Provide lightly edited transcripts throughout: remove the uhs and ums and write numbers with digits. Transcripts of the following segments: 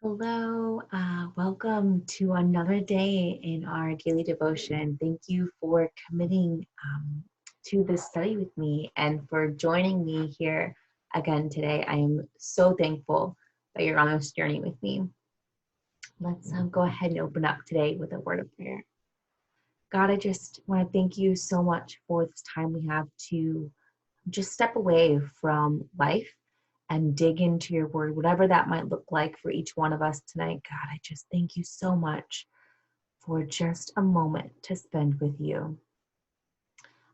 Hello, welcome to another day in our daily devotion. Thank you for committing to this study with me and for joining me here again today. I am so thankful that you're on this journey with me. Let's go ahead and open up today with a word of prayer. God, I just want to thank you so much for this time we have to just step away from life and dig into your word, whatever that might look like for each one of us tonight. God, I just thank you so much for just a moment to spend with you.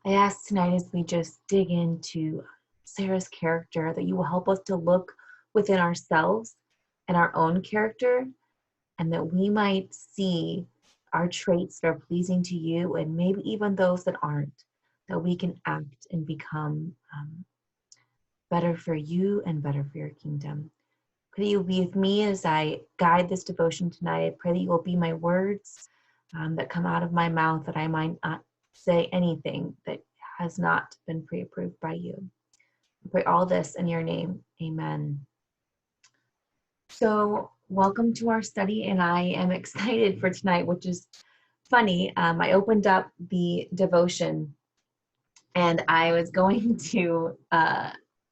I ask tonight as we just dig into Sarah's character that you will help us to look within ourselves and our own character, and that we might see our traits that are pleasing to you and maybe even those that aren't, that we can act and become better for you and better for your kingdom. Pray that you will be with me as I guide this devotion tonight. I pray that you will be my words that come out of my mouth, that I might not say anything that has not been pre-approved by you. I pray all this in your name. Amen. So welcome to our study, and I am excited for tonight, which is funny. I opened up the devotion and I was going to,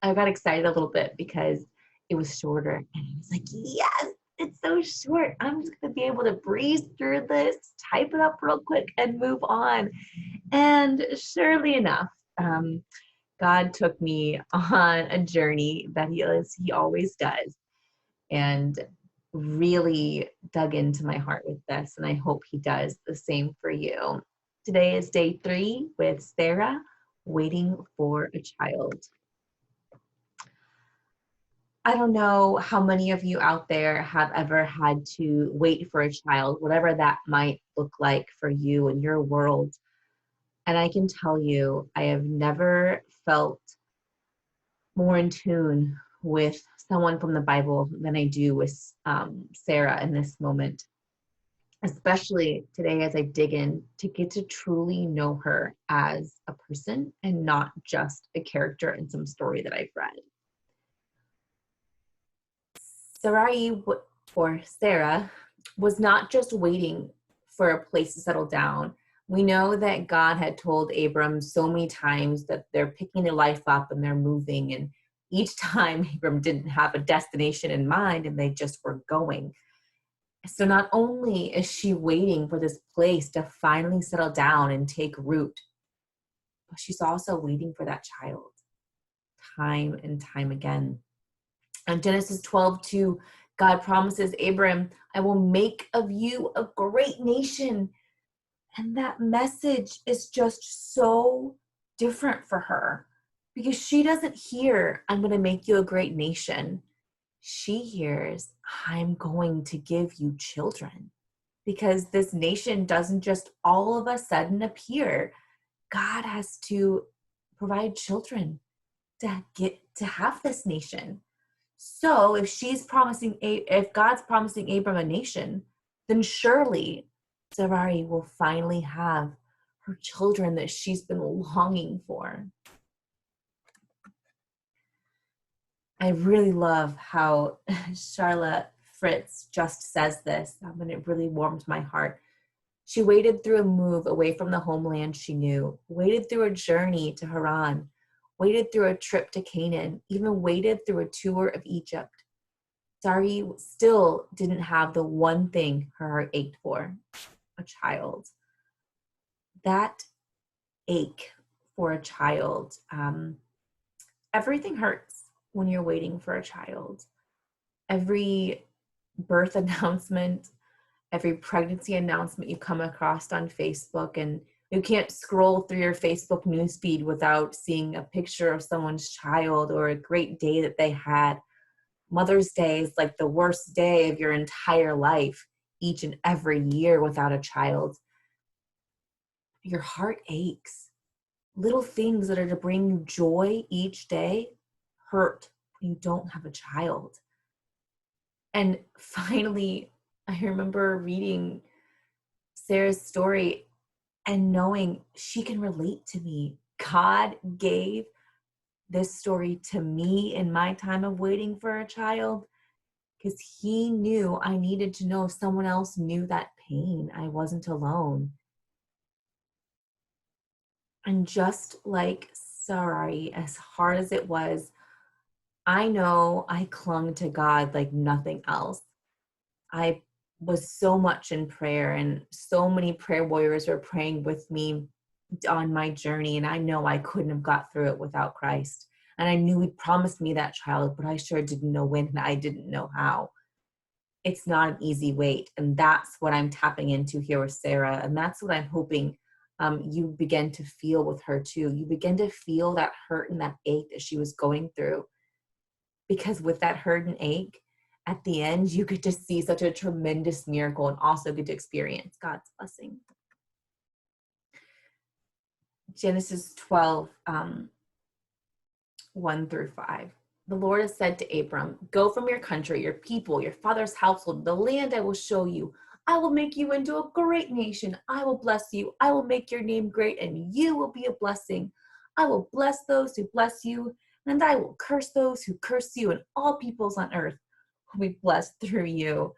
I got excited a little bit because it was shorter. And I was like, yes, it's so short. I'm just going to be able to breeze through this, type it up real quick, and move on. And surely enough, God took me on a journey that he always does, and really dug into my heart with this. And I hope he does the same for you. Today is day 3 with Sarah, waiting for a child. I don't know how many of you out there have ever had to wait for a child, whatever that might look like for you in your world. And I can tell you, I have never felt more in tune with someone from the Bible than I do with Sarah in this moment, especially today as I dig in to get to truly know her as a person and not just a character in some story that I've read. Sarai, or Sarah, was not just waiting for a place to settle down. We know that God had told Abram so many times that they're picking their life up and they're moving. And each time Abram didn't have a destination in mind and they just were going. So not only is she waiting for this place to finally settle down and take root, but she's also waiting for that child time and time again. In Genesis 12:2, God promises Abram, I will make of you a great nation. And that message is just so different for her because she doesn't hear, I'm going to make you a great nation. She hears, I'm going to give you children, because this nation doesn't just all of a sudden appear. God has to provide children to get to have this nation. So if God's promising Abram a nation, then surely Sarai will finally have her children that she's been longing for. I really love how Charlotte Fritz just says this, and it really warmed my heart. She waded through a move away from the homeland she knew, waded through a journey to Haran, waded through a trip to Canaan, even waded through a tour of Egypt. Sarai still didn't have the one thing her heart ached for, a child. That ache for a child, everything hurts when you're waiting for a child. Every birth announcement, every pregnancy announcement you come across on Facebook, and you can't scroll through your Facebook newsfeed without seeing a picture of someone's child or a great day that they had. Mother's Day is like the worst day of your entire life, each and every year without a child. Your heart aches. Little things that are to bring you joy each day hurt when you don't have a child. And finally, I remember reading Sarah's story and knowing she can relate to me. God gave this story to me in my time of waiting for a child. because he knew I needed to know if someone else knew that pain. I wasn't alone. And just like Sarai, as hard as it was, I know I clung to God like nothing else. I was so much in prayer, and so many prayer warriors were praying with me on my journey. And I know I couldn't have got through it without Christ. And I knew He promised me that child, but I sure didn't know when, and I didn't know how. It's not an easy wait. And that's what I'm tapping into here with Sarah. And that's what I'm hoping you begin to feel with her too. You begin to feel that hurt and that ache that she was going through. Because with that hurt and ache, at the end, you get to see such a tremendous miracle and also get to experience God's blessing. Genesis 12, 1 through 5. The Lord has said to Abram, go from your country, your people, your father's household, the land I will show you. I will make you into a great nation. I will bless you. I will make your name great, and you will be a blessing. I will bless those who bless you, and I will curse those who curse you, and all peoples on earth will be blessed through you.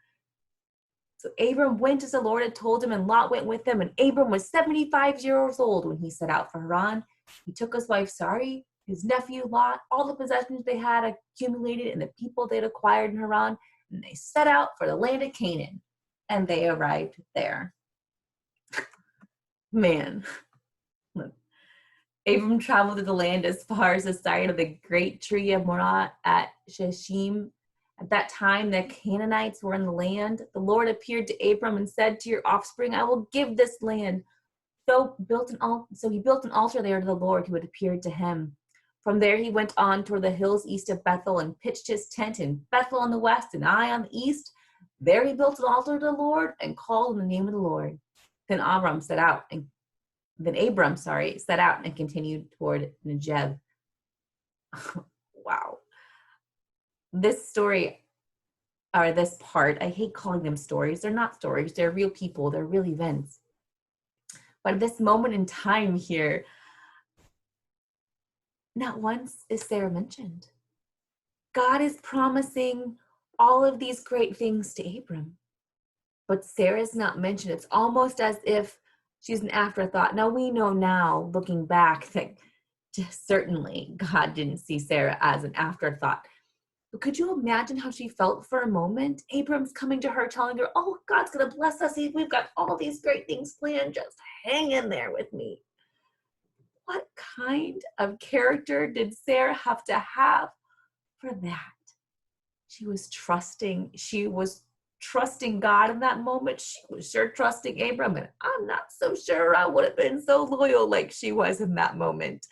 So Abram went as the Lord had told him, and Lot went with him. And Abram was 75 years old when he set out for Haran. He took his wife Sarai, his nephew Lot, all the possessions they had accumulated, and the people they'd acquired in Haran, and they set out for the land of Canaan. And they arrived there. Man. Abram traveled to the land as far as the site of the great tree of Morah at Shechem. At that time, the Canaanites were in the land. The Lord appeared to Abram and said to your offspring, I will give this land. So he built an altar there to the Lord who had appeared to him. From there he went on toward the hills east of Bethel and pitched his tent in Bethel on the west and Ai on the east. There he built an altar to the Lord and called on the name of the Lord. Then Abram set out and continued toward Negeb. Wow. This story, or this part, I hate calling them stories. They're not stories. They're real people. They're real events. But at this moment in time here, not once is Sarah mentioned. God is promising all of these great things to Abram, but Sarah's not mentioned. It's almost as if she's an afterthought. Now we know now, looking back, that certainly God didn't see Sarah as an afterthought. But could you imagine how she felt for a moment? Abram's coming to her, telling her, oh, God's going to bless us. We've got all these great things planned. Just hang in there with me. What kind of character did Sarah have to have for that? She was trusting God in that moment. She was sure trusting Abram, and I'm not so sure I would have been so loyal like she was in that moment.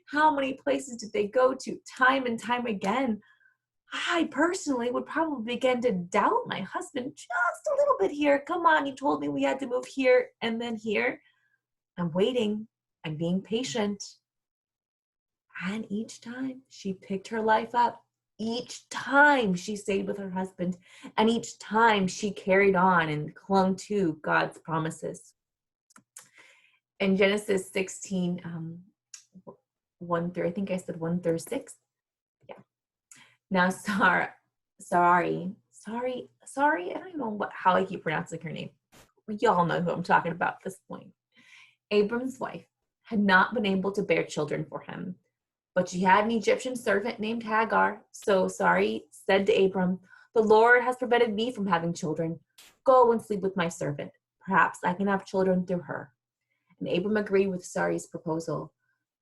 How many places did they go to time and time again? I personally would probably begin to doubt my husband just a little bit here. Come on, you told me we had to move here and then here. I'm waiting. I'm being patient. And each time she picked her life up. Each time she stayed with her husband, and each time she carried on and clung to God's promises. In Genesis 16, 1 through, I think I said 1 through 6. Yeah. Now, Sarai, I don't know how I keep pronouncing her name. Y'all know who I'm talking about at this point. Abram's wife had not been able to bear children for him, but she had an Egyptian servant named Hagar. So Sarai said to Abram, the Lord has prevented me from having children. Go and sleep with my servant. Perhaps I can have children through her. And Abram agreed with Sarai's proposal.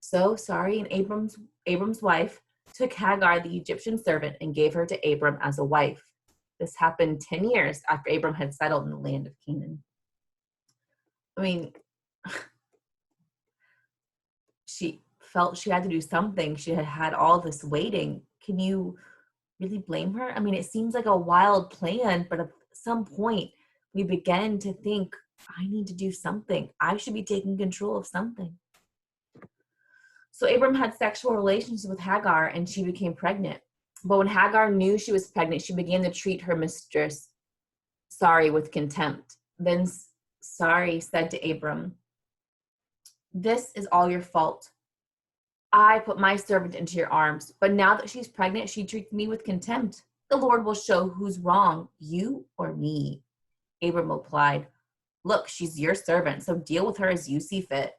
So Sarai and Abram's wife took Hagar, the Egyptian servant, and gave her to Abram as a wife. This happened 10 years after Abram had settled in the land of Canaan. I mean, she felt she had to do something. She had had all this waiting. Can you really blame her? I mean, it seems like a wild plan, but at some point we began to think, I need to do something. I should be taking control of something. So Abram had sexual relations with Hagar and she became pregnant. But when Hagar knew she was pregnant, she began to treat her mistress, Sarai, with contempt. Then Sarai said to Abram, this is all your fault. I put my servant into your arms, but now that she's pregnant, she treats me with contempt. the Lord will show who's wrong, you or me. Abram replied, look, she's your servant, so deal with her as you see fit.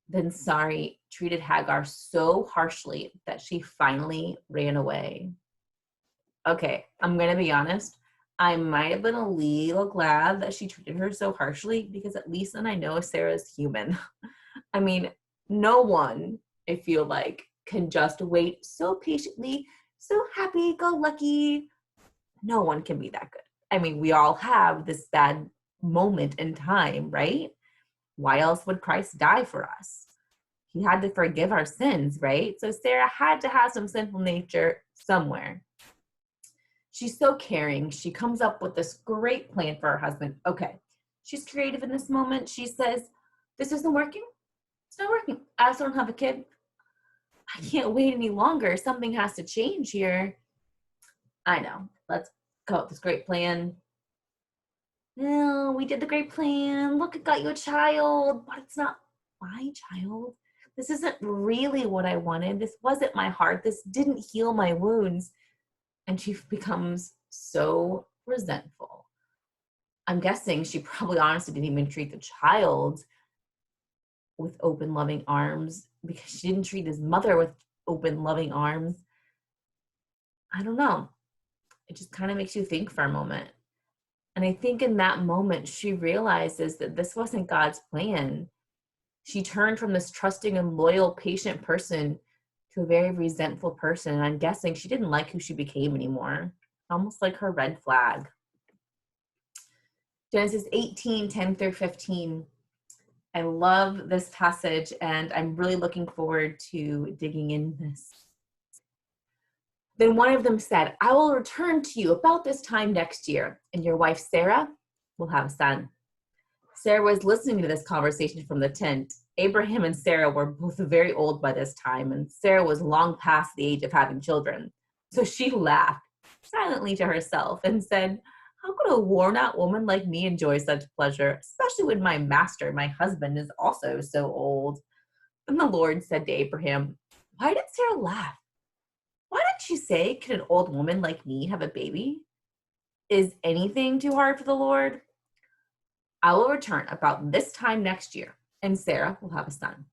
Then Sarai treated Hagar so harshly that she finally ran away. Okay, I'm going to be honest. I might have been a little glad that she treated her so harshly, because at least then I know Sarah's human. I mean, no one, I feel like, can just wait so patiently, so happy-go-lucky. No one can be that good. I mean, we all have this bad moment in time, right? Why else would Christ die for us? He had to forgive our sins, right? So Sarah had to have some sinful nature somewhere. She's so caring. She comes up with this great plan for her husband. Okay, she's creative in this moment. She says, this isn't working. It's not working. I also don't have a kid. I can't wait any longer. Something has to change here. I know. Let's go with this great plan. No, we did the great plan. Look, it got you a child, but it's not my child. This isn't really what I wanted. This wasn't my heart. This didn't heal my wounds. And she becomes so resentful. I'm guessing she probably honestly didn't even treat the child with open, loving arms, because she didn't treat his mother with open, loving arms. I don't know. It just kind of makes you think for a moment. And I think in that moment, she realizes that this wasn't God's plan. She turned from this trusting and loyal, patient person to a very resentful person. And I'm guessing she didn't like who she became anymore. Almost like her red flag. Genesis 18, 10 through 15. I love this passage, and I'm really looking forward to digging in this. Then one of them said, I will return to you about this time next year, and your wife Sarah will have a son. Sarah was listening to this conversation from the tent. Abraham and Sarah were both very old by this time, and Sarah was long past the age of having children. So she laughed silently to herself and said, how could a worn-out woman like me enjoy such pleasure, especially when my master, my husband, is also so old? Then the Lord said to Abraham, why did Sarah laugh? Why did she say, can an old woman like me have a baby? Is anything too hard for the Lord? I will return about this time next year, and Sarah will have a son.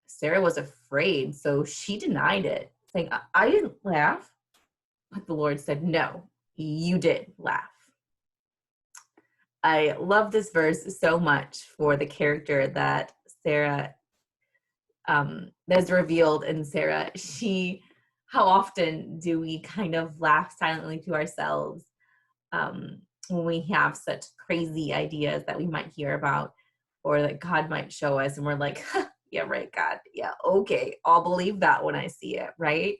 Sarah was afraid, so she denied it, saying, I didn't laugh. But the Lord said, no, you did laugh. I love this verse so much for the character that Sarah, that's revealed in Sarah. How often do we kind of laugh silently to ourselves when we have such crazy ideas that we might hear about or that God might show us, and we're like, yeah, right, God. Yeah, okay. I'll believe that when I see it, right?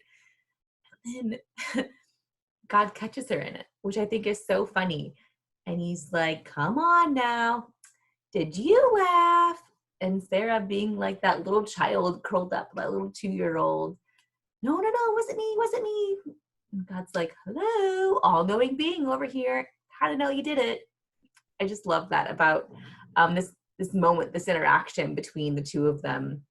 And then God catches her in it, which I think is so funny. And he's like, come on now. Did you laugh? And Sarah being like that little child curled up, that little 2-year-old. No, wasn't me. And God's like, hello, all-knowing being over here. How to know you did it? I just love that about this moment, this interaction between the two of them.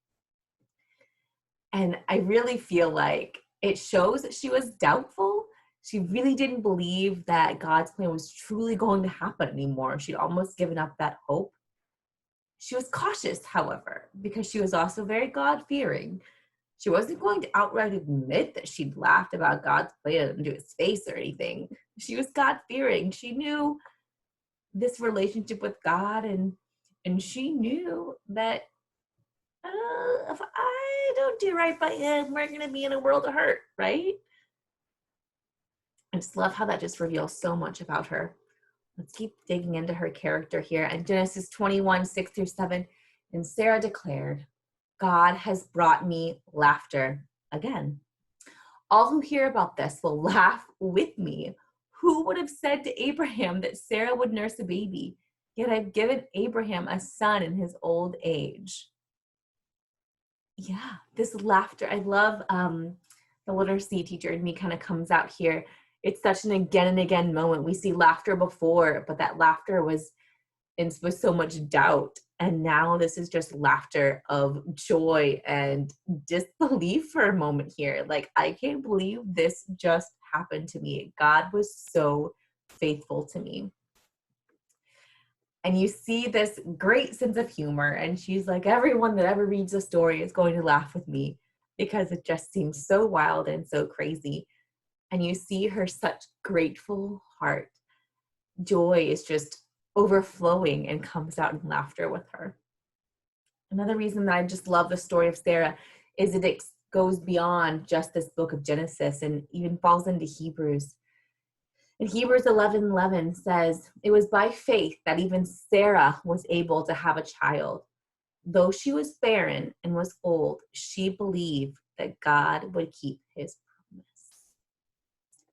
And I really feel like it shows that she was doubtful. She really didn't believe that God's plan was truly going to happen anymore. She'd almost given up that hope. She was cautious, however, because she was also very God-fearing. She wasn't going to outright admit that she'd laughed about God's plan into his face or anything. She was God-fearing. She knew this relationship with God, and she knew that if I don't do right by him, we're going to be in a world of hurt, right? I just love how that just reveals so much about her. Let's keep digging into her character here. And Genesis 21, 6 through 7. And Sarah declared, God has brought me laughter again. All who hear about this will laugh with me. Who would have said to Abraham that Sarah would nurse a baby? Yet I've given Abraham a son in his old age. Yeah, this laughter. I love the literacy teacher in me kind of comes out here. It's such an again and again moment. We see laughter before, but that laughter was with so much doubt. And now this is just laughter of joy and disbelief for a moment here. Like, I can't believe this just happened to me. God was so faithful to me. And you see this great sense of humor. And she's like, everyone that ever reads a story is going to laugh with me because it just seems so wild and so crazy. And you see her such grateful heart. Joy is just overflowing and comes out in laughter with her. Another reason that I just love the story of Sarah is it goes beyond just this book of Genesis and even falls into Hebrews. In Hebrews 11:11 says, it was by faith that even Sarah was able to have a child. Though she was barren and was old, she believed that God would keep his promise.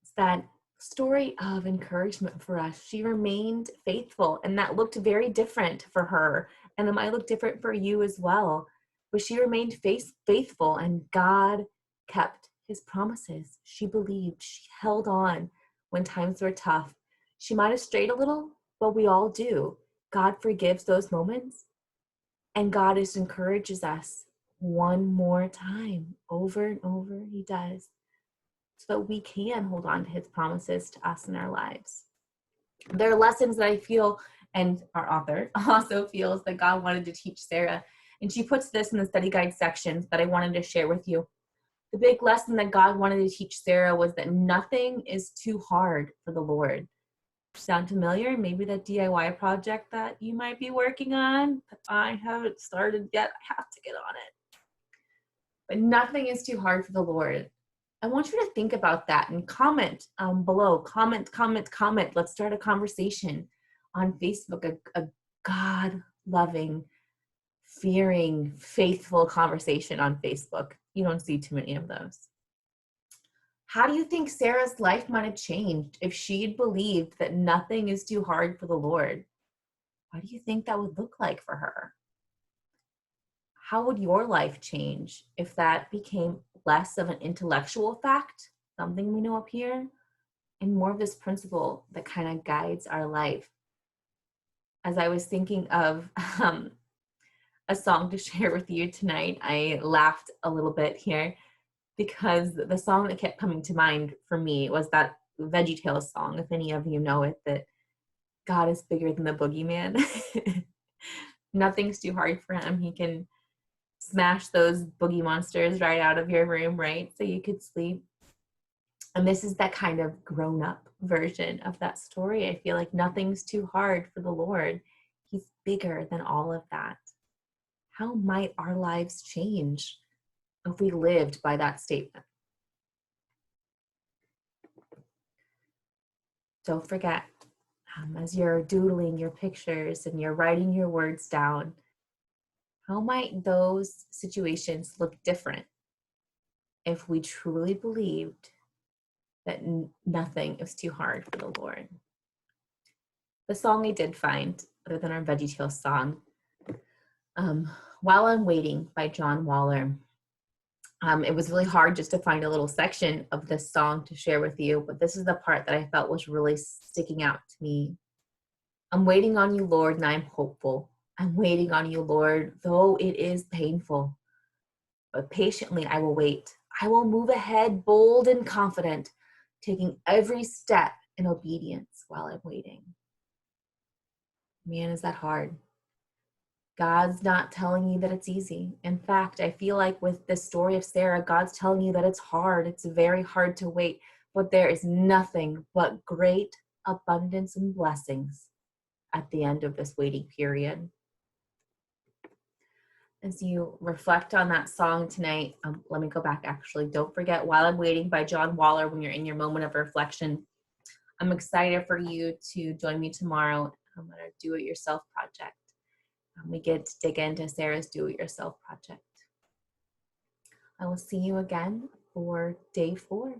It's that story of encouragement for us. She remained faithful, and that looked very different for her, and it might look different for you as well. But she remained faithful, and God kept his promises. She believed, she held on when times were tough. She might have strayed a little, but we all do. God forgives those moments, and God just encourages us one more time, over and over, he does, so that we can hold on to his promises to us in our lives. There are lessons that I feel, and our author also feels, that God wanted to teach Sarah. And she puts this in the study guide sections that I wanted to share with you. The big lesson that God wanted to teach Sarah was that nothing is too hard for the Lord. Sound familiar? Maybe that DIY project that you might be working on, but I haven't started yet. I have to get on it. But nothing is too hard for the Lord. I want you to think about that and comment below. Comment. Let's start a conversation on Facebook, a God-loving, fearing, faithful conversation on Facebook. You don't see too many of those. How do you think Sarah's life might have changed if she had believed that nothing is too hard for the Lord? What do you think that would look like for her? How would your life change if that became less of an intellectual fact, something we know up here, and more of this principle that kind of guides our life? As I was thinking of a song to share with you tonight, I laughed a little bit here because the song that kept coming to mind for me was that VeggieTales song, if any of you know it, that God is bigger than the boogeyman. Nothing's too hard for him. He can smash those boogie monsters right out of your room, right? So you could sleep. And this is that kind of grown-up version of that story. I feel like nothing's too hard for the Lord. He's bigger than all of that. How might our lives change if we lived by that statement? Don't forget, as you're doodling your pictures and you're writing your words down, how might those situations look different if we truly believed that nothing is too hard for the Lord? The song I did find, other than our VeggieTales song, While I'm Waiting by John Waller. It was really hard just to find a little section of this song to share with you, but this is the part that I felt was really sticking out to me. I'm waiting on you, Lord, and I'm hopeful. I'm waiting on you, Lord, though it is painful. But patiently I will wait. I will move ahead, bold and confident, taking every step in obedience while I'm waiting. Man, is that hard? God's not telling you that it's easy. In fact, I feel like with this story of Sarah, God's telling you that it's hard. It's very hard to wait, but there is nothing but great abundance and blessings at the end of this waiting period. As you reflect on that song tonight, let me go back actually. Don't forget While I'm Waiting by John Waller when you're in your moment of reflection. I'm excited for you to join me tomorrow on our do-it-yourself project. We get to dig into Sarah's do-it-yourself project. I will see you again for day 4.